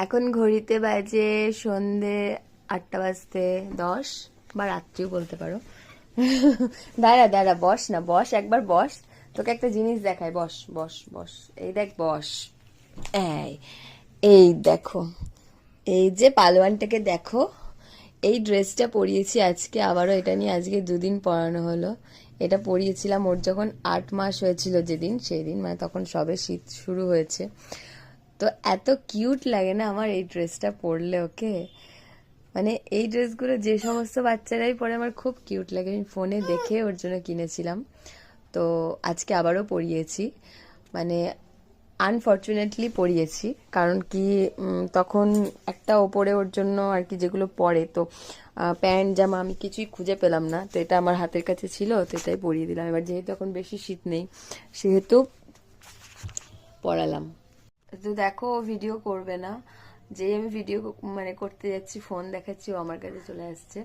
এখন ঘড়িতে বাজে সন্ধে 8টা বাজতে 10, বা রাত্রিও বলতে পারো। দাঁড়া দাঁড়া, বস না, বস, একবার বস। তোকে একটা জিনিস দেখাই, বস বস বস। এই দেখ, বস। এই এই দেখো, এই যে পালোয়ানটাকে দেখো। এই ড্রেসটা পরিয়েছি আজকে, আবারও এটা নিয়ে আজকে 2 দিন পরানো হলো। এটা পরিয়েছিলাম ওর যখন 8 মাস হয়েছিল, যেদিন সেই দিন, মানে তখন সবে শীত শুরু হয়েছে। তো এত কিউট লাগে না আমার এই ড্রেসটা পরলে ওকে। মানে এই ড্রেসগুলো যে সমস্ত বাচ্চারাই পরে আমার খুব কিউট লাগে। আমি ফোনে দেখে ওর জন্য কিনেছিলাম। তো আজকে আবারও পরিয়েছি, মানে আনফর্চুনেটলি পরিয়েছি। কারণ কি, তখন একটা ওপরে ওর জন্য আর কি যেগুলো পরে, তো প্যান্ট জামা আমি কিছুই খুঁজে পেলাম না। তো এটা আমার হাতের কাছে ছিল, তো এটাই পরিয়ে দিলাম। এবার যেহেতু এখন বেশি শীত নেই, সেহেতু পরালাম। তো দেখো, ও ভিডিও করবে না। যে আমি ভিডিও মানে করতে যাচ্ছি, ফোন দেখাচ্ছি, ও আমার কাছে চলে আসছে।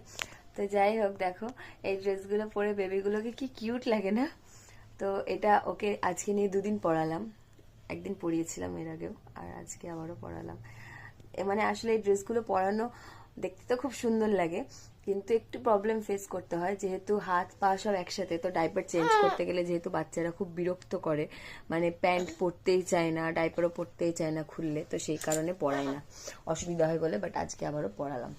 তো যাই হোক, দেখো এই ড্রেসগুলো পরে বেবিগুলোকে কি কিউট লাগে না? তো এটা ওকে আজকে নিয়ে 2 দিন পরালাম। একদিন পরিয়েছিলাম এর আগেও, আর আজকে আবারও পরালাম। মানে আসলে এই ড্রেসগুলো পরানো দেখতে তো খুব সুন্দর লাগে, কিন্তু একটু প্রবলেম ফেস করতে হয়, যেহেতু হাত পা সব একসাথে। তো ডাইপার চেঞ্জ করতে গেলে যেহেতু বাচ্চারা খুব বিরক্ত করে, মানে প্যান্ট পরতেই চায় না, ডাইপারও পরতেই চায় না খুললে, তো সেই কারণে পরাই না, অসুবিধা হয় বলে। বাট আজকে আবারও পরালাম।